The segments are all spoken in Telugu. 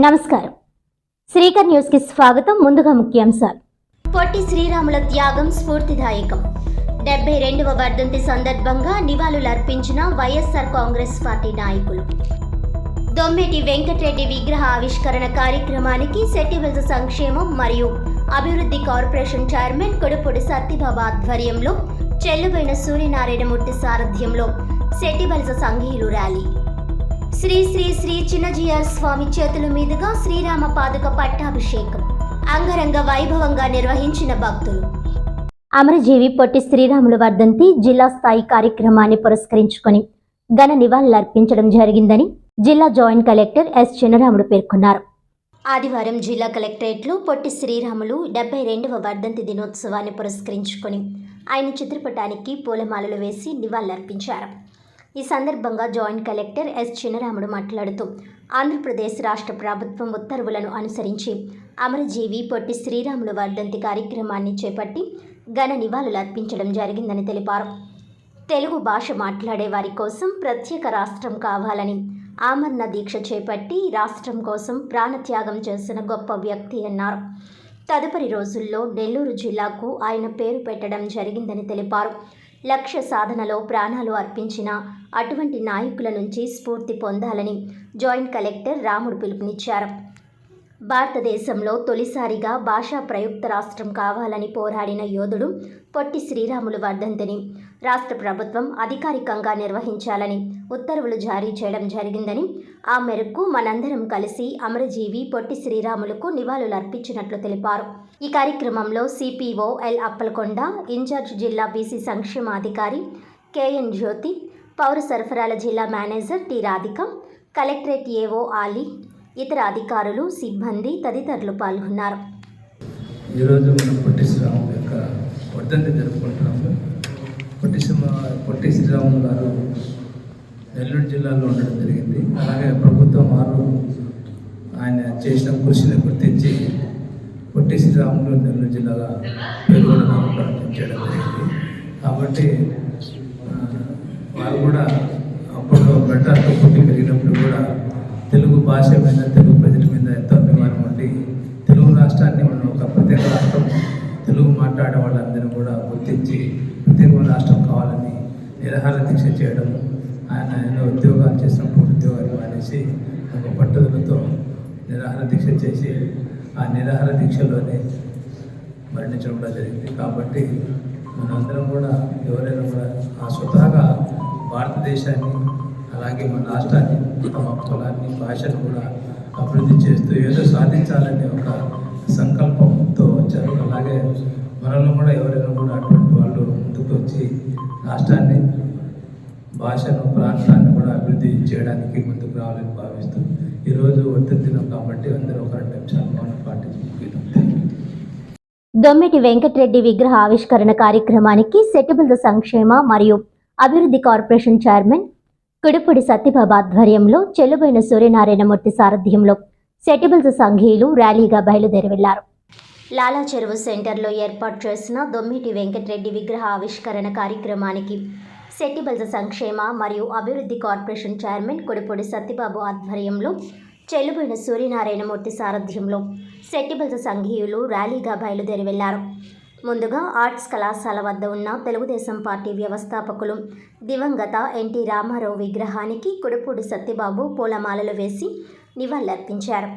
నమస్కారం. శ్రీకర్ న్యూస్ కి స్వాగతం. ముందుగా ముఖ్యాంశాలు. పొట్టి శ్రీరాముల త్యాగం స్ఫూర్తిదాయకం. 72వ వర్ధంతి సందర్భంగా నివాళులర్పించిన వైఎస్ఆర్ కాంగ్రెస్ పార్టీ నాయకులు. దొమ్మేటి వెంకటరెడ్డి విగ్రహ ఆవిష్కరణ కార్యక్రమానికి సెట్టివెల్స్ సంక్షేమం మరియు అభివృద్ధి కార్పొరేషన్ చైర్మన్ కొడుపూడి సత్యబాబు ఆధ్వర్యంలో చెల్లుబోయిన సూర్యనారాయణమూర్తి సారథ్యంలో సెట్టివెల్స్ సంఘీయులు ర్యాలీ. శ్రీ శ్రీ శ్రీ చిన్నజీఆర్ స్వామి చేతుల మీదుగా శ్రీరామ పాదుక పట్టాభిషేకం అంగరంగ వైభవంగా నిర్వహించిన భక్తులు. అమరజీవి పొట్టి శ్రీరాముల వర్ధంతి జిల్లా స్థాయి కార్యక్రమాన్ని పురస్కరించుకొని ఘన నివాళులర్పించడం జరిగిందని జిల్లా జాయింట్ కలెక్టర్ ఎస్ చిన్నరాముడు పేర్కొన్నారు. ఆదివారం జిల్లా కలెక్టరేట్లో పొట్టి శ్రీరాములు 72వ వర్ధంతి దినోత్సవాన్ని పురస్కరించుకొని ఆయన చిత్రపటానికి పూలమాలలు వేసి నివాళులర్పించారు. ఈ సందర్భంగా జాయింట్ కలెక్టర్ ఎస్ చిన్నరాముడు మాట్లాడుతూ ఆంధ్రప్రదేశ్ రాష్ట్ర ప్రభుత్వం ఉత్తర్వులను అనుసరించి అమరజీవి పొట్టి శ్రీరాముల వర్ధంతి కార్యక్రమాన్ని చేపట్టి ఘన నివాళులు అర్పించడం జరిగిందని తెలిపారు. తెలుగు భాష మాట్లాడే వారి కోసం ప్రత్యేక రాష్ట్రం కావాలని ఆమరణ దీక్ష చేపట్టి రాష్ట్రం కోసం ప్రాణత్యాగం చేసిన గొప్ప వ్యక్తి అన్నారు. తదుపరి రోజుల్లో నెల్లూరు జిల్లాకు ఆయన పేరు పెట్టడం జరిగిందని తెలిపారు. లక్ష్య సాధనలో ప్రాణాలు అర్పించిన అటువంటి నాయకుల నుంచి స్ఫూర్తి పొందాలని జాయింట్ కలెక్టర్ రాముడు పిలుపునిచ్చారు. భారతదేశంలో తొలిసారిగా భాషా ప్రయుక్త రాష్ట్రం కావాలని పోరాడిన యోధుడు పొట్టి శ్రీరాములు వర్ధంతిని రాష్ట్ర ప్రభుత్వం అధికారికంగా నిర్వహించాలని ఉత్తర్వులు జారీ చేయడం జరిగిందని, ఆ మేరకు మనందరం కలిసి అమరజీవి పొట్టి శ్రీరాములకు నివాళులు అర్పించినట్లు తెలిపారు. ఈ కార్యక్రమంలో సిపిఓ ఎల్ అప్పలకొండ, ఇన్ఛార్జ్ జిల్లా బీసీ సంక్షేమాధికారి కెఎన్ జ్యోతి, పౌర సరఫరాల జిల్లా manager T Radhika, collectorate AO Ali, ఇతర అధికారులు, సిబ్బంది తదితరులు పాల్గొన్నారు. ఈరోజు మనం పొట్టి శ్రీరాముల యొక్క వర్ధంతి జరుపుకుంటున్నాము. పొట్టి శ్రీరాములు గారు నెల్లూరు జిల్లాలో ఉండడం జరిగింది. అలాగే ప్రభుత్వం వారు ఆయన చేసిన కృషిని గుర్తించి పొట్టి శ్రీరాములు నెల్లూరు జిల్లాగా పేరు కూడా నామకరణం చేయడం జరిగింది. కాబట్టి వారు కూడా అప్పుడు బ్రిటన్తో పుట్టి పెరిగినప్పుడు కూడా తెలుగు భాష మీద, తెలుగు ప్రజల మీద ఎంతో అభిమానం ఉండి తెలుగు రాష్ట్రాన్ని మనం ఒక ప్రత్యేక రాష్ట్రం, తెలుగు మాట్లాడే వాళ్ళందరూ కూడా గుర్తించి ప్రత్యేకమైన రాష్ట్రం కావాలని నిరాహార దీక్ష చేయడం, ఆయన ఉద్యోగాలు చేసినప్పుడు ఉద్యోగాలు మానేసి ఒక పట్టుదలతో నిరాహార దీక్ష చేసి ఆ నిరాహార దీక్షలోనే మరణించడం కూడా జరిగింది. కాబట్టి మనందరం కూడా ఎవరైనా కూడా ఆ స్వతహాగా భారతదేశాన్ని అలాగే మన రాష్ట్రాన్ని, తమ కులాన్ని, భాషను కూడా అభివృద్ధి చేస్తూ ఏదో సాధించాలనే ఒక సంకల్పంతో వచ్చారు. అలాగే మనలో కూడా ఎవరైనా కూడా అటువంటి వాళ్ళు ముందుకు వచ్చి రాష్ట్రాన్ని, భాషను, ప్రాంతాన్ని కూడా అభివృద్ధి చేయడానికి ముందుకు రావాలని భావిస్తూ ఈరోజు వర్ధంతినం కాబట్టి అందరూ ఒక 2 నిమిషాలు మౌనం పాటించుకుంటాం. దొమ్మేటి వెంకటరెడ్డి విగ్రహ ఆవిష్కరణ కార్యక్రమానికి సెట్టివెల్స్ సంక్షేమ మరియు అభివృద్ధి కార్పొరేషన్ చైర్మన్ కొడుపూడి సత్యబాబు ఆధ్వర్యంలో చెల్లుబోయిన సూర్యనారాయణమూర్తి సారథ్యంలో సెట్టివెల్స్ సంఘీయులు ర్యాలీగా బయలుదేరి వెళ్లారు. లాలా చెరువు సెంటర్లో ఏర్పాటు చేసిన దొమ్మేటి వెంకటరెడ్డి విగ్రహ ఆవిష్కరణ కార్యక్రమానికి సెట్టివెల్స్ సంక్షేమ మరియు అభివృద్ధి కార్పొరేషన్ చైర్మన్ కొడుపూడి సత్యబాబు ఆధ్వర్యంలో చెల్లుబోయిన సూర్యనారాయణమూర్తి సారథ్యంలో సెట్టివెల్స్ సంఘీయులు ర్యాలీగా బయలుదేరి వెళ్లారు. ముందుగా ఆర్ట్స్ కళాశాల వద్ద ఉన్న తెలుగుదేశం పార్టీ వ్యవస్థాపకులు దివంగత ఎన్టీ రామారావు విగ్రహానికి కొడుపూడి సత్యబాబు పూలమాలలు వేసి నివాళులర్పించారు.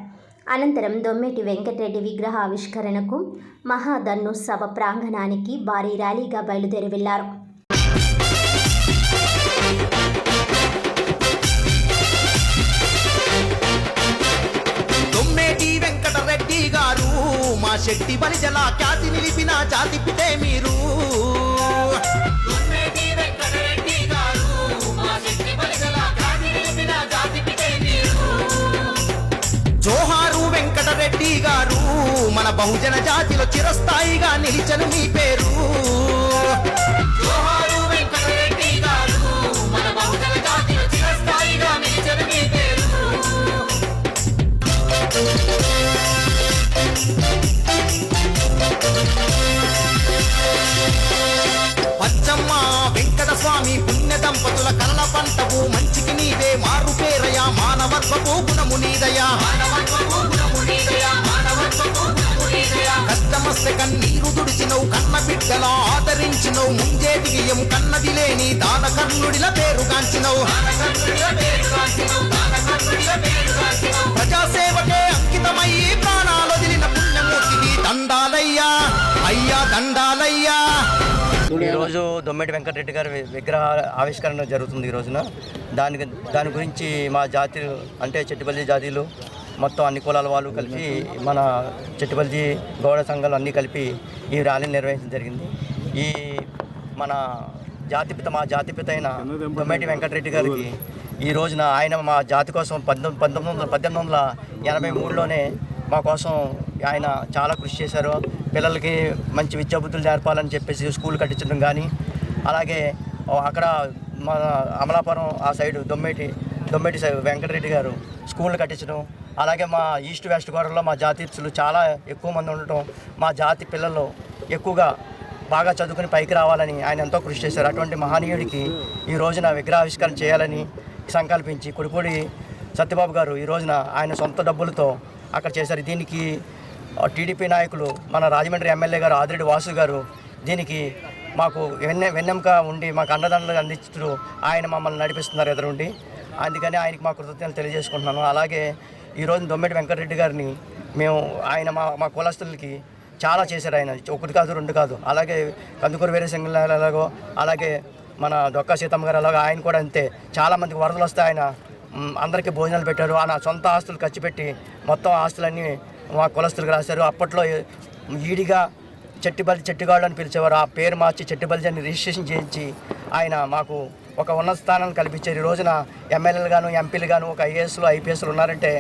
అనంతరం దొమ్మేటి వెంకటరెడ్డి విగ్రహ ఆవిష్కరణకు మహాధనుస్సవ ప్రాంగణానికి భారీ ర్యాలీగా బయలుదేరి వెళ్లారు. మా శెట్టి బలిజల ఖ్యాతి నిలిపిన జాతి పితే మీరు. జోహారు వెంకటరెడ్డి గారు, మన బహుజన జాతిలో చిరస్థాయిగా నిలిచను మీ పేరు. జోహారు వెంకటరెడ్డి గారు, మన బహుజన జాతిలో చిరస్థాయిగా నిలిచను మీ పేరు. పచ్చమ్మ వెంకట స్వామి పుణ్య దంపతుల కలల పంటవు, మంచికి నీవే మారు పేరయా, మానవత్వపు గుణము నీదయా. ఆశ కన్నీరు దుడిచినవు, కన్న బిడ్డలా ఆదరించినవు, ముంజేటి బియ్యం కన్నది లేని దాన కర్ణుడిల పేరుగాంచినవు. ప్రజాసేవకే అంకితమయ్యి ప్రాణాలొదిలిన పుణ్యమూర్తికి దండాలయ్యా, అయ్యా దండాలయ్యా. ఈరోజు దొమ్మెటి వెంకటరెడ్డి గారి విగ్రహ ఆవిష్కరణ జరుగుతుంది. ఈ రోజున దాని గురించి మా జాతి అంటే చెట్టిపల్లి జాతీయులు మొత్తం అన్ని కులాల వాళ్ళు కలిపి మన చెట్టిపల్లి గౌడ సంఘాలు అన్నీ కలిపి ఈ ర్యాలీని నిర్వహించడం జరిగింది. ఈ మన మా జాతిపిత అయిన దొమ్మెటి వెంకటరెడ్డి గారికి ఈ రోజున ఆయన మా జాతి కోసం 1883లోనే మా కోసం ఆయన చాలా కృషి చేశారు. పిల్లలకి మంచి విద్యాబుద్ధులు నేర్పాలని చెప్పేసి స్కూల్ కట్టించడం కానీ, అలాగే అక్కడ మన అమలాపురం ఆ సైడు దొమ్మెటి వెంకటరెడ్డి గారు స్కూళ్ళు కట్టించడం, అలాగే మా ఈస్ట్ వెస్ట్ గోదావరిలో మా జాతీయులు చాలా ఎక్కువ మంది ఉండటం, మా జాతి పిల్లలు ఎక్కువగా బాగా చదువుకుని పైకి రావాలని ఆయన ఎంతో కృషి చేశారు. అటువంటి మహనీయుడికి ఈ రోజున విగ్రహావిష్కరణ చేయాలని సంకల్పించి కుడిపూడి సత్యబాబు గారు ఈ రోజున ఆయన సొంత డబ్బులతో అక్కడ చేశారు. దీనికి టీడీపీ నాయకులు మన రాజమండ్రి ఎమ్మెల్యే గారు ఆదిరెడ్డి వాసు గారు దీనికి మాకు వెన్నెముక ఉండి మాకు అండదండలు అందిస్తూ ఆయన మమ్మల్ని నడిపిస్తున్నారు ఎదురుండి. అందుకని ఆయనకి మా కృతజ్ఞతలు తెలియజేసుకుంటున్నాను. అలాగే ఈరోజు దొమ్మెటి వెంకటరెడ్డి గారిని మేము ఆయన మా కులస్తులకి చాలా చేశారు. ఆయన ఒకటి కాదు రెండు కాదు. అలాగే కందుకూరు వీరేశంగ ఎలాగో, అలాగే మన డొక్కా సీతమ్మ గారు అలాగో ఆయన కూడా అంతే. చాలామందికి వరదలు వస్తే ఆయన అందరికీ భోజనాలు పెట్టారు. ఆయన సొంత ఆస్తులు ఖర్చు పెట్టి మొత్తం ఆస్తులన్నీ మా కులస్తులకు రాశారు. అప్పట్లో ఈడిగా చెట్టిగాళ్ళు అని పిలిచేవారు. ఆ పేరు మార్చి చెట్టిబల్జీ అని రిజిస్ట్రేషన్ చేయించి ఆయన మాకు ఒక ఉన్నత స్థానాన్ని కల్పించారు. ఈ రోజున ఎమ్మెల్యేలు గాను ఎంపీలు గాను ఒక ఐఏఎస్లు ఐపీఎస్లు ఉన్నారంటే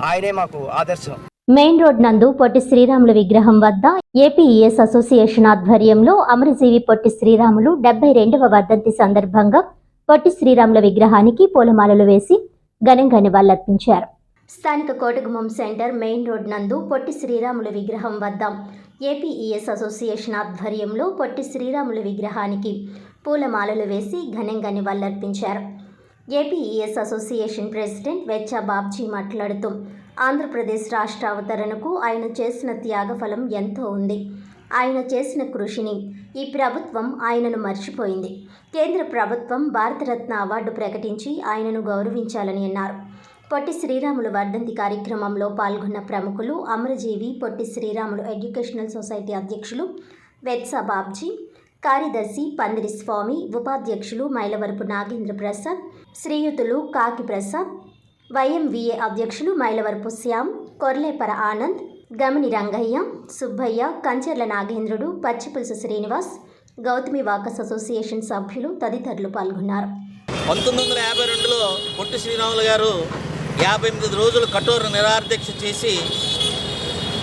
ఆయనే మాకు ఆదర్శం. మెయిన్ రోడ్ నందు పొట్టి శ్రీరాములు విగ్రహం వద్ద ఏపీఈఎస్ అసోసియేషన్ ఆధ్వర్యంలో అమరజీవి పొట్టి శ్రీరాములు 72వ వర్ధంతి సందర్భంగా పొట్టి శ్రీరాముల విగ్రహానికి పూలమాలలు వేసి ఘనంగా నివాళులర్పించారు. స్థానిక కోటగుమ్మం సెంటర్ మెయిన్ రోడ్ నందు పొట్టి శ్రీరాములు విగ్రహం వద్ద ఏపీఈఎస్ అసోసియేషన్ ఆధ్వర్యంలో పొట్టి శ్రీరాములు విగ్రహానికి పూలమాలలు వేసి ఘనంగా నివాళులర్పించారు. ఏపీఈఎస్ అసోసియేషన్ ప్రెసిడెంట్ వెచ్చా బాబ్జీ మాట్లాడుతూ ఆంధ్రప్రదేశ్ రాష్ట్ర అవతరణకు ఆయన చేసిన త్యాగఫలం ఎంతో ఉంది. ఆయన చేసిన కృషిని ఈ ప్రభుత్వం ఆయనను మర్చిపోయింది. కేంద్ర ప్రభుత్వం భారతరత్న అవార్డు ప్రకటించి ఆయనను గౌరవించాలని అన్నారు. పొట్టి శ్రీరాములు వర్ధంతి కార్యక్రమంలో పాల్గొన్న ప్రముఖులు అమరజీవి పొట్టి శ్రీరాములు ఎడ్యుకేషనల్ సొసైటీ అధ్యక్షులు వెత్సా బాబ్జీ, కార్యదర్శి పందిరి స్వామి, ఉపాధ్యక్షులు మైలవరపు నాగేంద్ర ప్రసాద్, శ్రీయుతులు కాకి ప్రసాద్, వైఎంవిఏ అధ్యక్షులు మైలవరపు శ్యామ్, కొర్లేపర ఆనంద్, గమిని రంగయ్య, సుబ్బయ్య, కంచెర్ల నాగేంద్రుడు, పచ్చిపులుసు శ్రీనివాస్, గౌతమి వాకస్ అసోసియేషన్ సభ్యులు తదితరులు పాల్గొన్నారు. 1952లో పొట్టి శ్రీరాములు గారు 58 రోజులు కఠోర నిరాహారదీక్ష చేసి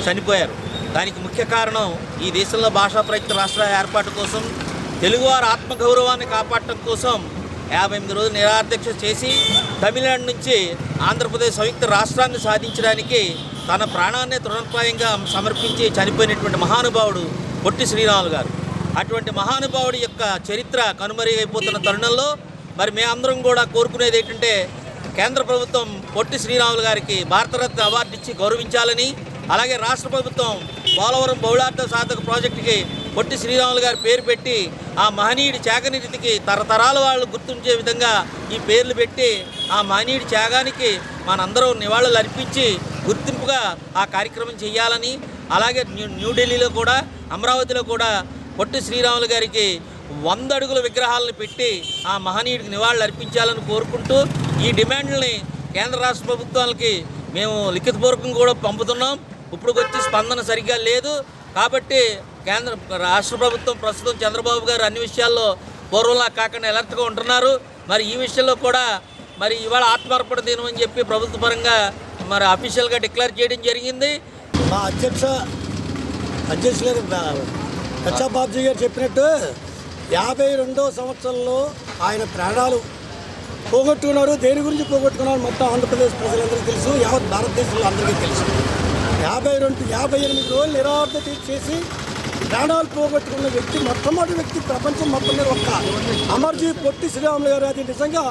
చనిపోయారు. దానికి ముఖ్య కారణం ఈ దేశంలో భాషా ప్రయుక్త రాష్ట్ర ఏర్పాటు కోసం, తెలుగువారి ఆత్మగౌరవాన్ని కాపాడటం కోసం 58 రోజులు నిరాహారదీక్ష చేసి తమిళనాడు నుంచి ఆంధ్రప్రదేశ్ సంయుక్త రాష్ట్రాన్ని సాధించడానికి తన ప్రాణాన్ని తృణప్రాయంగా సమర్పించి చనిపోయినటువంటి మహానుభావుడు పొట్టి శ్రీరాములు గారు. అటువంటి మహానుభావుడి యొక్క చరిత్ర కనుమరుగైపోతున్న తరుణంలో మరి మేమందరం కూడా కోరుకునేది ఏంటంటే కేంద్ర ప్రభుత్వం పొట్టి శ్రీరాములు గారికి భారతరత్న అవార్డు ఇచ్చి గౌరవించాలని, అలాగే రాష్ట్ర ప్రభుత్వం పోలవరం బహుళార్థ సాధక ప్రాజెక్టుకి పొట్టి శ్రీరాములు గారి పేరు పెట్టి ఆ మహనీయుడి త్యాగనిధికి తరతరాల వాళ్ళు గుర్తుంచే విధంగా ఈ పేర్లు పెట్టి ఆ మహనీయుడి త్యాగానికి మనందరం నివాళులు అర్పించి గుర్తింపుగా ఆ కార్యక్రమం చేయాలని, అలాగే న్యూఢిల్లీలో కూడా అమరావతిలో కూడా పొట్టి శ్రీరాములు గారికి 100 అడుగుల విగ్రహాలను పెట్టి ఆ మహనీయుడికి నివాళులు అర్పించాలని కోరుకుంటూ ఈ డిమాండ్లని కేంద్ర రాష్ట్ర ప్రభుత్వాలకి మేము లిఖితపూర్వకంగా కూడా పంపుతున్నాం. ఇప్పుడు వచ్చి స్పందన సరిగ్గా లేదు కాబట్టి రాష్ట్ర ప్రభుత్వం ప్రస్తుతం చంద్రబాబు గారు అన్ని విషయాల్లో పూర్వంలా కాకుండా అలర్ట్గా ఉంటున్నారు. మరి ఈ విషయంలో కూడా మరి ఇవాళ ఆత్మార్పణ దినం అని చెప్పి ప్రభుత్వ పరంగా మరి అఫీషియల్గా డిక్లేర్ చేయడం జరిగింది. మా అధ్యక్షులు వెచ్చా బాబ్జీ గారు చెప్పినట్టు 52వ సంవత్సరంలో ఆయన ప్రాణాలు పోగొట్టుకున్నారు. దేని గురించి పోగొట్టుకున్నారు మొత్తం ఆంధ్రప్రదేశ్ ప్రజలందరికీ తెలుసు, యావత్ భారతదేశంలో అందరికీ తెలుసు. 58 రోజులు నిరాహారదీక్ష చేసి ప్రాణాలు పోగొట్టుకున్న వ్యక్తి మొట్టమొదటి వ్యక్తి ప్రపంచం మొత్తం మీద ఒక్క అమర్జీవి పొట్టి శ్రీరాములు గారు. అది నిజంగా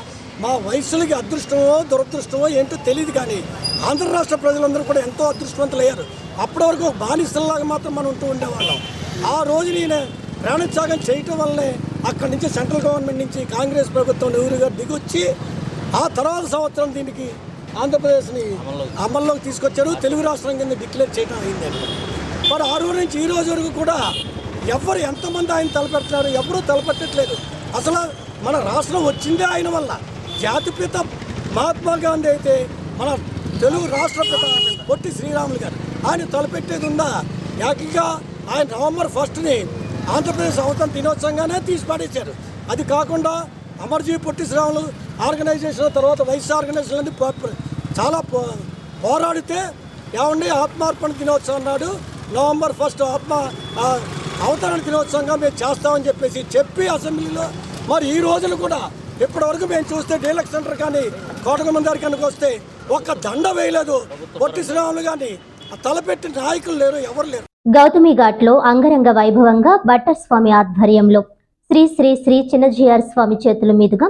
మా వయసులకి అదృష్టమో దురదృష్టమో ఏంటో తెలియదు, కానీ ఆంధ్ర రాష్ట్ర ప్రజలందరూ కూడా ఎంతో అదృష్టవంతులు అయ్యారు. అప్పటి వరకు ఒక బానిసల్లాగా మాత్రం మనం ఉంటూ ఉండేవాళ్ళం. ఆ రోజు నేను ప్రాణత్యాగం చేయటం వల్లనే అక్కడి నుంచి సెంట్రల్ గవర్నమెంట్ నుంచి కాంగ్రెస్ ప్రభుత్వం నెహ్రూ గారు దిగొచ్చి ఆ తర్వాత సంవత్సరం దీనికి ఆంధ్రప్రదేశ్ని అమల్లోకి తీసుకొచ్చారు. తెలుగు రాష్ట్రం కింద డిక్లేర్ చేయడం అయిందండి. మరి ఆ రోజు నుంచి ఈ రోజు వరకు కూడా ఎవరు ఎంతమంది ఆయన తలపెడుతున్నారు, ఎవరూ తలపెట్టట్లేదు. అసలు మన రాష్ట్రం వచ్చిందే ఆయన వల్ల. జాతిపిత మహాత్మా గాంధీ అయితే మన తెలుగు రాష్ట్రపిత పొట్టి శ్రీరాములు గారు ఆయన తలపెట్టేది ఉందా? ఏకంగా ఆయన నవంబర్ 1ని ఆంధ్రప్రదేశ్ అవతరణ దినోత్సవంగానే తీసి పడేశారు. అది కాకుండా అమర్జీ పొట్టి శ్రీరాములు ఆర్గనైజేషన్ తర్వాత వైశ్య ఆర్గనైజేషన్ అని చాలా పోరాడితే ఏమండి ఆత్మార్పణ దినోత్సవం నాడు నవంబర్ 1 అవతరణ దినోత్సవంగా మేము చేస్తామని చెప్పి అసెంబ్లీలో మరి ఈ రోజులు కూడా ఇప్పటివరకు మేము చూస్తే డీలక్స్ సెంటర్ కానీ కోటగుమ్మం దగ్గర కనుక వస్తే ఒక్క దండ వేయలేదు. పొట్టి శ్రీరాములు కానీ తలపెట్టిన నాయకులు లేరు, ఎవరు లేరు. గౌతమి ఘాట్లో అంగరంగ వైభవంగా బట్టర్ స్వామి ఆధ్వర్యంలో శ్రీ శ్రీ శ్రీ చిన్నజీఆర్ స్వామి చేతుల మీదుగా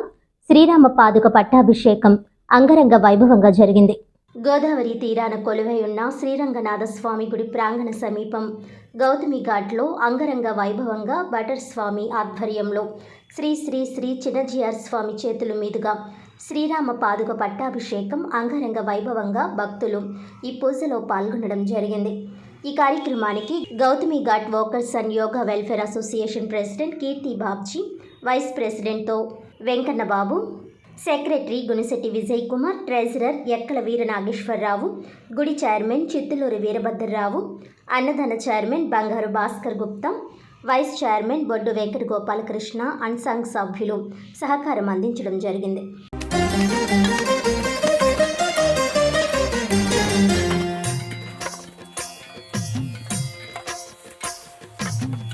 శ్రీరామ పాదుక పట్టాభిషేకం అంగరంగ వైభవంగా జరిగింది. గోదావరి తీరాన కొలువై ఉన్న శ్రీరంగనాథ స్వామి గుడి ప్రాంగణ సమీపం గౌతమి ఘాట్లో అంగరంగ వైభవంగా బటర్ స్వామి ఆధ్వర్యంలో శ్రీ శ్రీ శ్రీ చిన్నజీఆర్ స్వామి చేతుల మీదుగా శ్రీరామ పాదుక పట్టాభిషేకం అంగరంగ వైభవంగా భక్తులు ఈ పూజలో పాల్గొనడం జరిగింది. ఈ కార్యక్రమానికి Gautami Ghat workers and yoga welfare association president Keerthi Babji, vice ప్రెసిడెంట్తో వెంకన్న బాబు, సెక్రటరీ గునిశెట్టి విజయ్ కుమార్, ట్రెజరర్ ఎక్కల వీర నాగేశ్వరరావు, గుడి చైర్మన్ చిత్తులూరి వీరభద్రరావు, అన్నదాన chairman Bangaru Bhaskar Gupta, vice chairman Boddu Venkata Gopalakrishna, unsung సభ్యులు సహకారం అందించడం జరిగింది.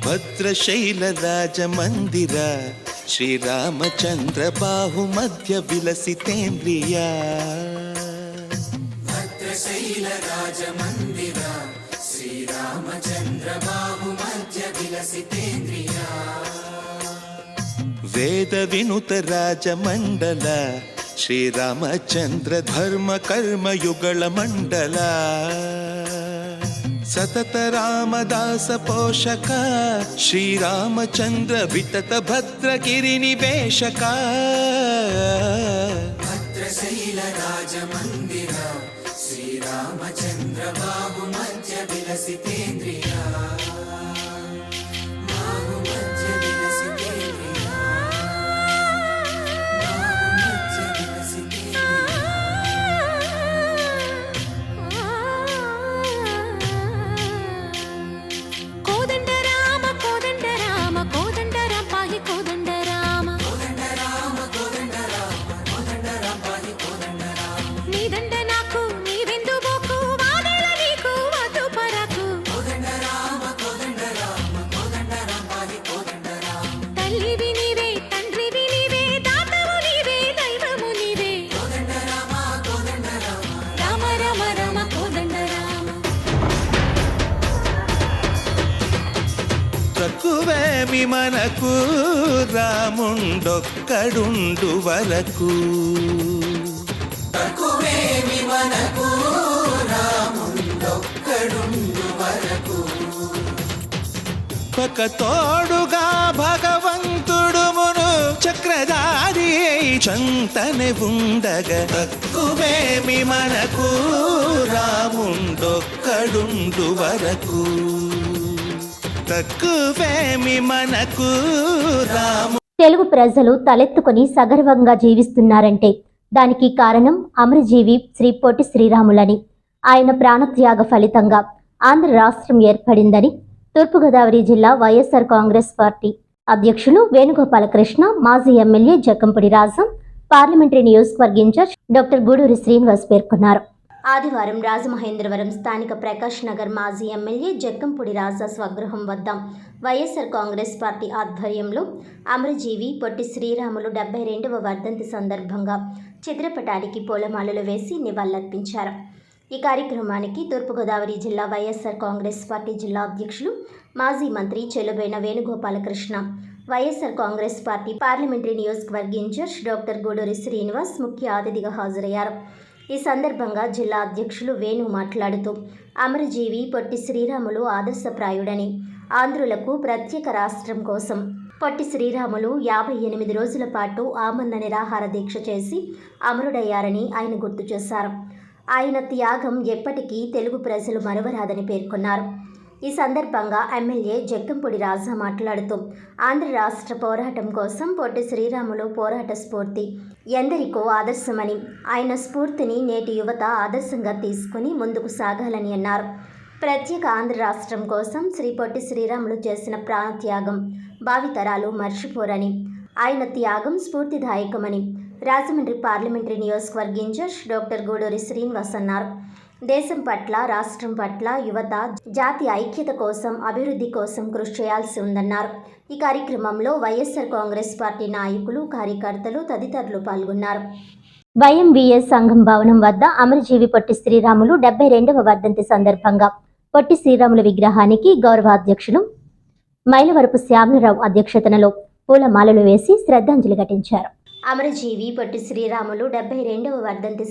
భద్రశైల రాజమందిర శ్రీరామచంద్ర బాహు మధ్య విలసితేంద్రియ. భద్రశైల రాజమందిర శ్రీరామచంద్ర బాహు మధ్య విలసితేంద్రియ. వేద వినుత రాజమండల శ్రీరామచంద్ర ధర్మ కర్మయుగళ మండల. సతత రామదాస పోషక శ్రీరామచంద్ర వితత భద్రగిరి నివేశక. భద్రశైల రాజమందిర శ్రీరామచంద్ర బాహు మధ్య విలసితేంద్రియ. బాహు మధ్య విలసితేంద్రియ. బాహు మధ్య విలసితేంద్రియ. తక్కువేమి మనకు రాముండొక్కడుండు వరకు. తక్కువేమి మనకు రాముండొక్కడుండు వరకు. ఒక తోడుగా భగవంతుడు మును చక్రధారి చంతనే ఉండగా. తక్కువేమి మనకు రాముండొక్కడుండు వరకు. తక్కువేమి మనకు రాము. తెలుగు ప్రజలు తలెత్తుకొని సగర్వంగా జీవిస్తున్నారంటే దానికి కారణం అమరజీవి శ్రీ పొట్టి శ్రీరాములని. ఆయన ప్రాణత్యాగ ఫలితంగా ఆంధ్ర రాష్ట్రం ఏర్పడిందని తూర్పుగోదావరి జిల్లా వైఎస్ఆర్ కాంగ్రెస్ పార్టీ అధ్యక్షులు వేణుగోపాలకృష్ణ, మాజీ ఎమ్మెల్యే జక్కంపూడి రాజం, పార్లమెంటరీ నియోజకవర్గ ఇన్ఛార్జ్ డాక్టర్ గూడూరి శ్రీనివాస్ పేర్కొన్నారు. ఆదివారం రాజమహేంద్రవరం స్థానిక ప్రకాష్ నగర్ మాజీ ఎమ్మెల్యే జక్కంపూడి రాజా స్వగృహం వద్ద వైఎస్ఆర్ కాంగ్రెస్ పార్టీ ఆధ్వర్యంలో అమరజీవి పొట్టి శ్రీరాములు 72వ వర్ధంతి సందర్భంగా చిత్రపటానికి పూలమాలలు వేసి నివాళులర్పించారు. ఈ కార్యక్రమానికి తూర్పుగోదావరి జిల్లా వైఎస్ఆర్ కాంగ్రెస్ పార్టీ జిల్లా అధ్యక్షులు మాజీ మంత్రి చెలుబైన వేణుగోపాలకృష్ణ, వైఎస్ఆర్ కాంగ్రెస్ పార్టీ పార్లమెంటరీ నియోజకవర్గ ఇన్ఛార్జ్ డాక్టర్ గూడూరి శ్రీనివాస్ ముఖ్య అతిథిగా హాజరయ్యారు. ఈ సందర్భంగా జిల్లా అధ్యక్షులు వేణు మాట్లాడుతూ అమరజీవి పొట్టి శ్రీరాములు ఆదర్శప్రాయుడని, ఆంధ్రులకు ప్రత్యేక రాష్ట్రం కోసం పొట్టి శ్రీరాములు 58 రోజుల పాటు ఆమరణ నిరాహార దీక్ష చేసి అమరుడయ్యారని ఆయన గుర్తు చేశారు. ఆయన త్యాగం ఎప్పటికీ తెలుగు ప్రజలు మరువరాదని పేర్కొన్నారు. ఈ సందర్భంగా ఎమ్మెల్యే జగ్గంపూడి రాజా మాట్లాడుతూ ఆంధ్ర రాష్ట్ర పోరాటం కోసం పొట్టి శ్రీరాములు పోరాట స్ఫూర్తి ఎందరికో ఆదర్శమని, ఆయన స్ఫూర్తిని నేటి యువత ఆదర్శంగా తీసుకుని ముందుకు సాగాలని అన్నారు. ప్రత్యేక ఆంధ్ర రాష్ట్రం కోసం శ్రీ పొట్టి శ్రీరాములు చేసిన ప్రాణత్యాగం భావితరాలు మర్చిపోరని, ఆయన త్యాగం స్ఫూర్తిదాయకమని రాజమండ్రి పార్లమెంటరీ నియోజకవర్గ ఇన్ఛార్జ్ డాక్టర్ గూడూరి శ్రీనివాస్ అన్నారు. దేశం పట్ల, రాష్ట్రం పట్ల యువత జాతి ఐక్యత కోసం, అభివృద్ధి కోసం కృషి చేయాల్సి ఉందన్నారు. ఈ కార్యక్రమంలో వైఎస్ఆర్ కాంగ్రెస్ పార్టీ నాయకులు, కార్యకర్తలు తదితరులు పాల్గొన్నారు. వైఎంవీఎస్ సంఘం భవనం వద్ద అమరజీవి పొట్టి శ్రీరాములు 72వ వర్ధంతి సందర్భంగా పొట్టి శ్రీరాములు విగ్రహానికి గౌరవాధ్యక్షులు మైలవరపు శ్యామలరావు అధ్యక్షతనలో పూలమాలలు వేసి శ్రద్ధాంజలి ఘటించారు. అమరజీవి పొట్టి శ్రీరాములు 72వ వర్ధంతి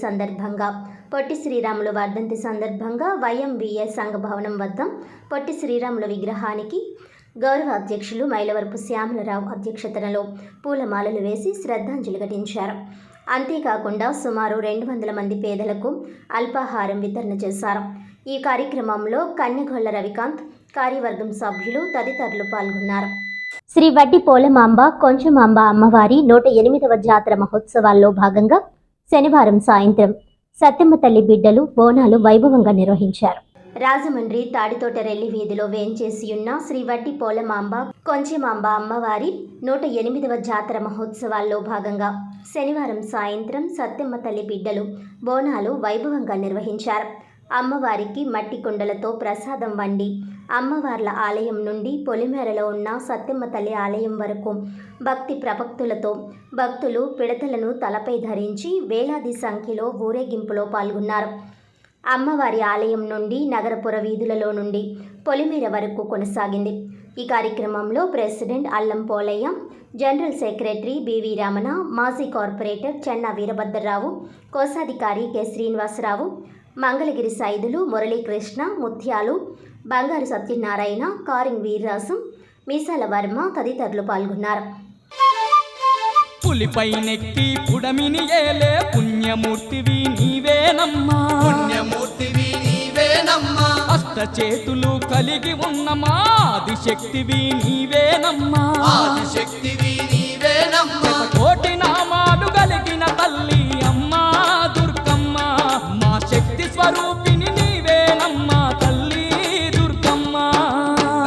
సందర్భంగా వైఎంవీఎస్ సంఘ భవనం వద్ద పొట్టి శ్రీరాములు విగ్రహానికి గౌరవ అధ్యక్షులు మైలవరపు శ్యామలరావు అధ్యక్షతనలో పూలమాలలు వేసి శ్రద్ధాంజలి ఘటించారు. అంతేకాకుండా సుమారు 200 మంది పేదలకు అల్పాహారం వితరణ చేశారు. ఈ కార్యక్రమంలో కన్నెగొల్ల రవికాంత్, కార్యవర్గం సభ్యులు తదితరులు పాల్గొన్నారు. శ్రీ వడ్డి పోలమాంబ కొంచెమాంబ అమ్మవారి 108వ జాతర మహోత్సవాల్లో భాగంగా శనివారం సాయంత్రం సత్తెమ్మ తల్లి బిడ్డలు బోనాలు వైభవంగా నిర్వహించారు. రాజమండ్రి తాడితోట రెల్లి వీధిలో వేంచేసి ఉన్న శ్రీ వడ్డి పోలమాంబ కొంచెమాంబ అమ్మవారి 108వ జాతర మహోత్సవాల్లో భాగంగా శనివారం సాయంత్రం సత్తెమ్మ తల్లి బిడ్డలు బోనాలు వైభవంగా నిర్వహించారు. అమ్మవారికి మట్టి కుండలతో ప్రసాదం వండి అమ్మవార్ల ఆలయం నుండి పొలిమేరలో ఉన్న సత్తెమ్మ తల్లి ఆలయం వరకు భక్తి ప్రపక్తులతో భక్తులు పిడతలను తలపై ధరించి వేలాది సంఖ్యలో ఊరేగింపులో పాల్గొన్నారు. అమ్మవారి ఆలయం నుండి నగరపుర వీధులలో నుండి పొలిమేర వరకు కొనసాగింది. ఈ కార్యక్రమంలో president Allam Polaiah, general secretary B V Ramana, మాజీ కార్పొరేటర్ చెన్నా వీరభద్రరావు, కోశాధికారి కె శ్రీనివాసరావు, మంగళగిరి సైదులు మురళీకృష్ణ, ముత్యాలు, బంగారు సత్యనారాయణ, కారింగ్ వీర్రాసు, మీసాల వర్మ తదితరులు పాల్గొన్నారు. పులిపై నెక్కి పుడమిని ఏలే పుణ్యమూర్తివి నీవేనమ్మా, పుణ్యమూర్తివి నీవేనమ్మా, అష్ట చేతులు కలిగి ఉన్న ఆదిశక్తివి నీవేనమ్మా, ఆదిశక్తివి నీవేనమ్మా, కోటి నామాలు కలిగిన తల్లి అమ్మా దుర్గమ్మ, మా శక్తి స్వరూపిణి నీవేనమ్మా తల్లి దుర్గమ్మ.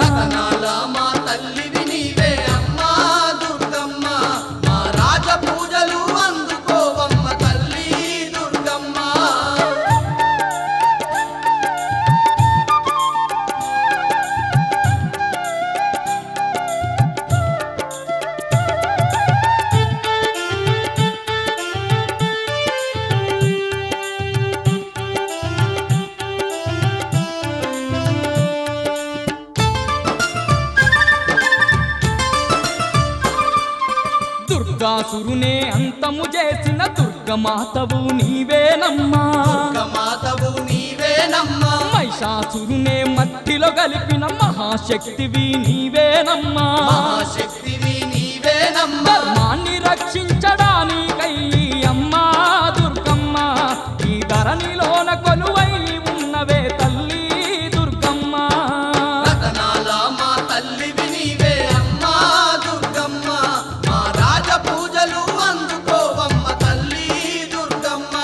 రతనాల మా తల్లివి నీవే అమ్మా దుర్గమ్మ, మా రాజ పూజలు అందుకోవమ్మ తల్లి దుర్గమ్మ. దుర్గాసురునే అంతము చేసిన దుర్గమాతవు నీవేనమ్మా, దుర్గమాతవు నీవేనమ్మా, మహిషాసురునే మట్టిలో కలిపిన మహాశక్తివి నీవేనమ్మా, మహాశక్తివి నీవేనమ్మా, ధర్మాన్ని రక్షించడానికై అమ్మా దుర్గమ్మ, ఈ ధరణిలోన కొలువై ఉన్నవే తల్లి దుర్గమ్మ. రతనాల మా తల్లివి నీవే అమ్మా దుర్గమ్మ, మా రాజ పూజలు అందుకోవమ్మ తల్లి దుర్గమ్మ.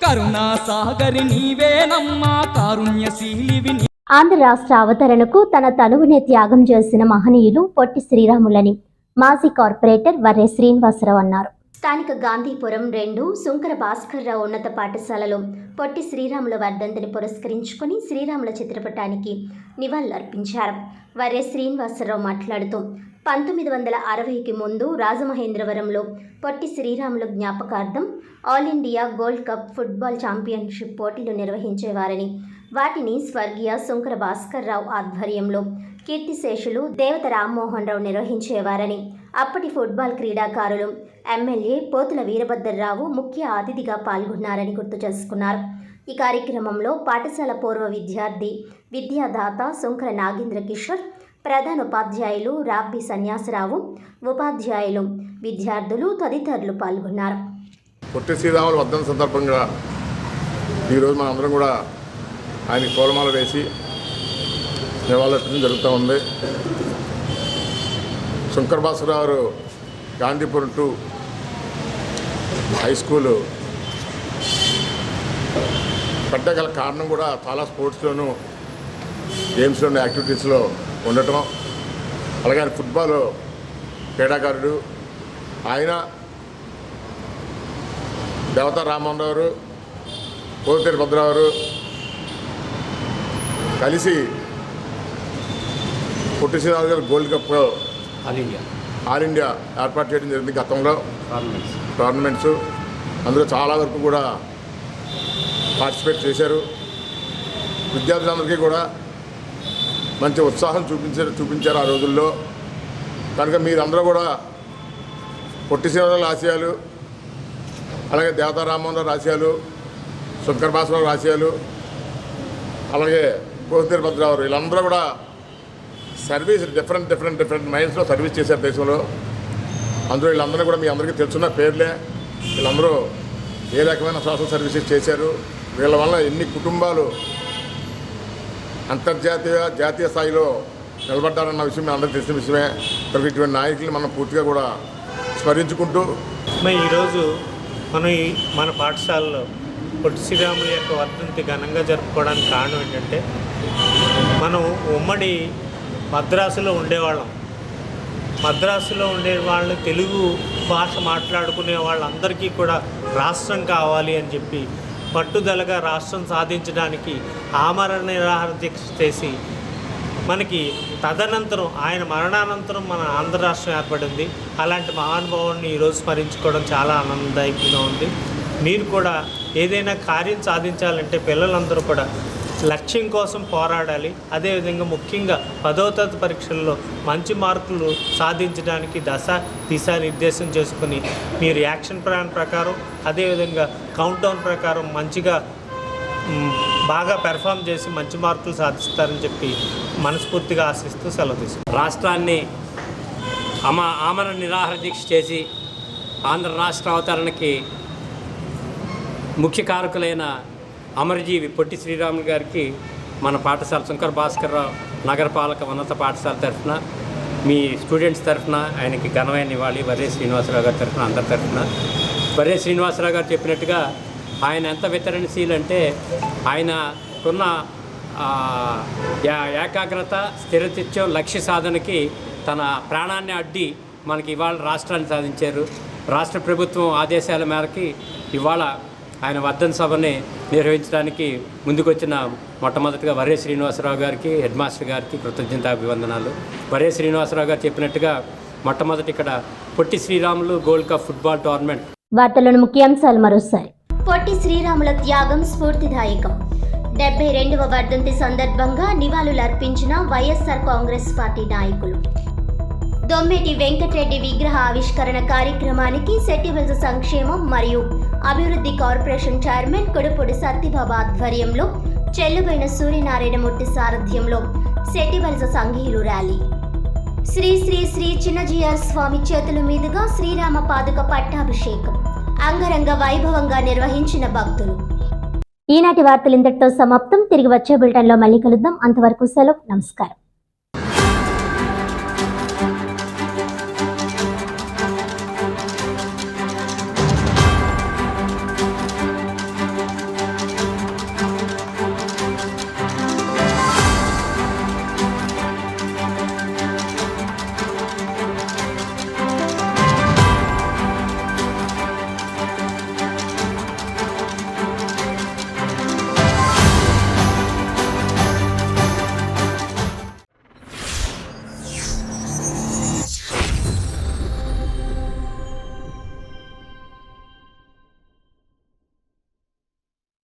కరుణా సాగరి నీవేనమ్మా, కారుణ్యశీలివి ఆంధ్ర రాష్ట్ర అవతరణకు తన తనువునే త్యాగం చేసిన మహనీయులు పొట్టి శ్రీరాములని మాజీ కార్పొరేటర్ వర్రె శ్రీనివాసరావు అన్నారు. స్థానిక గాంధీపురం 2 సుంకర భాస్కర్రావు ఉన్నత పాఠశాలలో పొట్టి శ్రీరాముల వర్ధంతిని పురస్కరించుకుని శ్రీరాముల చిత్రపటానికి నివాళులర్పించారు. వర్రె శ్రీనివాసరావు మాట్లాడుతూ 1960కి ముందు రాజమహేంద్రవరంలో పొట్టి శ్రీరాములు జ్ఞాపకార్థం all India gold cup football championship పోటీలు నిర్వహించేవారని, వాటిని స్వర్గీయ శుంకర భాస్కర్ రావు ఆధ్వర్యంలో కీర్తిశేషులు దేవత రామ్మోహన్ రావు నిర్వహించేవారని, అప్పటి ఫుట్బాల్ క్రీడాకారులు ఎమ్మెల్యే పోతుల వీరభద్రరావు ముఖ్య అతిథిగా పాల్గొన్నారని గుర్తు చేసుకున్నారు. ఈ కార్యక్రమంలో పాఠశాల పూర్వ విద్యార్థి విద్యాదాత శుంకర నాగేంద్ర కిషోర్, ప్రధాన ఉపాధ్యాయులు రాబ్బి సన్యాసరావు, ఉపాధ్యాయులు, విద్యార్థులు తదితరులు పాల్గొన్నారు. పొట్టి శ్రీరాములు వర్ధంతి సందర్భంగా ఈరోజు మన అందరం కూడా ఆయన పూలమాల వేసి నివాళులర్పించడం జరుగుతూ ఉంది. శుంకర భాస్కర్ రావు గాంధీపురం 2 హై స్కూలు పెట్టగల కారణం కూడా చాలా స్పోర్ట్స్లోనూ గేమ్స్లోనూ యాక్టివిటీస్లో ఉండటం. అలాగే ఆయన ఫుట్బాల్ క్రీడాకారుడు. ఆయన దేవతా రామ్మోహన్ రావు, పోతిరి భద్రరావు కలిసి పొట్టి శ్రీరాములు గారు గోల్డ్ కప్ ఆల్ ఇండియా ఏర్పాటు చేయడం జరిగింది. గతంలో టోర్నమెంట్స్ అందులో చాలా వరకు కూడా పార్టిసిపేట్ చేశారు. విద్యార్థులందరికీ కూడా మంచి ఉత్సాహం చూపించారు ఆ రోజుల్లో. కనుక మీరందరూ కూడా పొట్టి శ్రీరాములు ఆశయాలు, అలాగే దేవతా రామ్మోహన్ రావు ఆశయాలు, శుంకర భాస్కర్ రావు ఆశయాలు, అలాగే పోతిరి భద్రరావు వీళ్ళందరూ కూడా సర్వీస్ డిఫరెంట్ మైండ్స్లో సర్వీస్ చేశారు దేశంలో. అందులో వీళ్ళందరూ కూడా మీ అందరికీ తెలుసున్న పేర్లే. వీళ్ళందరూ ఏ రకమైన సోషల్ సర్వీసెస్ చేశారు. వీళ్ళ వల్ల ఎన్ని కుటుంబాలు అంతర్జాతీయ జాతీయ స్థాయిలో నిలబడ్డారన్న విషయం మీ అందరికీ తెలిసిన విషయమే. మరి ఇటువంటి నాయకులు మనం పూర్తిగా కూడా స్మరించుకుంటూ ఈరోజు మన పాఠశాలలో పొట్టి శ్రీరాములు యొక్క వర్ధంతి ఘనంగా జరుపుకోవడానికి కారణం ఏంటంటే, మనం ఉమ్మడి మద్రాసులో ఉండేవాళ్ళం. మద్రాసులో ఉండే వాళ్ళు తెలుగు భాష మాట్లాడుకునే వాళ్ళందరికీ కూడా రాష్ట్రం కావాలి అని చెప్పి పట్టుదలగా రాష్ట్రం సాధించడానికి ఆమరణ నిరాహార దీక్ష చేసి మనకి తదనంతరం ఆయన మరణానంతరం మన ఆంధ్ర రాష్ట్రం ఏర్పడింది. అలాంటి మహానుభావుడిని ఈరోజు స్మరించుకోవడం చాలా ఆనందదాయకంగా ఉంది. మీరు కూడా ఏదైనా కార్యం సాధించాలంటే పిల్లలందరూ కూడా లక్ష్యం కోసం పోరాడాలి. అదేవిధంగా ముఖ్యంగా 10వ తరగతి పరీక్షల్లో మంచి మార్కులు సాధించడానికి దిశానిర్దేశం చేసుకుని మీరు యాక్షన్ ప్లాన్ ప్రకారం, అదేవిధంగా కౌంట్డౌన్ ప్రకారం మంచిగా బాగా పెర్ఫామ్ చేసి మంచి మార్కులు సాధిస్తారని చెప్పి మనస్ఫూర్తిగా ఆశిస్తూ సెలవు తీసుకుంటాం. రాష్ట్రాన్ని ఆమరణ నిరాహార దీక్ష చేసి ఆంధ్ర రాష్ట్ర అవతరణకి ముఖ్య కారకులైన అమరజీవి పొట్టి శ్రీరాములు గారికి మన పాఠశాల శుంకర భాస్కర్ రావు నగరపాలక ఉన్నత పాఠశాల తరఫున, మీ స్టూడెంట్స్ తరఫున ఆయనకి ఘనమైన నివాళి వర్రే శ్రీనివాసరావు గారి తరఫున, అందరి తరఫున. వర్రే శ్రీనివాసరావు గారు చెప్పినట్టుగా ఆయన ఎంత వితరణశీలు అంటే, ఆయనకున్న ఏకాగ్రత, స్థిరచిత్యం, లక్ష్య సాధనకి తన ప్రాణాన్ని అడ్డి మనకి ఇవాళ రాష్ట్రాన్ని సాధించారు. రాష్ట్ర ప్రభుత్వం ఆదేశాల మేరకి ఇవాళ ఆయన వర్ధంతి సభని నిర్వహించడానికి ముందుకొచ్చిన మొట్టమొదటిగా వర్రే శ్రీనివాసరావు గారికి, హెడ్ మాస్టర్ గారికి కృతజ్ఞతాభివందనాలు. వర్రే శ్రీనివాసరావు గారు చెప్పినట్టుగా మొట్టమొదటి ఇక్కడ Potti Sriramulu gold cup football tournament. వార్తలను ముఖ్యాంశాలు మరోసారి. పొట్టి శ్రీరాముల త్యాగం స్ఫూర్తిదాయకం. 72వ వర్ధంతి సందర్భంగా నివాళులర్పించిన వైఎస్ఆర్ కాంగ్రెస్ పార్టీ నాయకులు. దొమ్మేటి వెంకటరెడ్డి విగ్రహ ఆవిష్కరణ కార్యక్రమానికి సెట్టివెల్స్ సంక్షేమం మరియు అభివృద్ధి కార్పొరేషన్ చైర్మన్ కొడుపూడి సత్యబాబు ఆధ్వర్యంలో చెల్లుబైన సూర్యనారాయణమూర్తి సారథ్యంలో సెట్టివెల్స్ సంఘీయులు ర్యాలీ. శ్రీ శ్రీ శ్రీ చిన్నజీఆర్ స్వామి చేతుల మీదుగా శ్రీరామ పాదుక పట్టాభిషేకం అంగరంగ వైభవంగా నిర్వహించిన భక్తులు. ఈనాటి వార్తలు ఇంతటితో సమాప్తం. తిరిగి వచ్చే బులెటిన్లో మళ్ళీ కలుద్దాం. అంతవరకు సెలవు. నమస్కారం.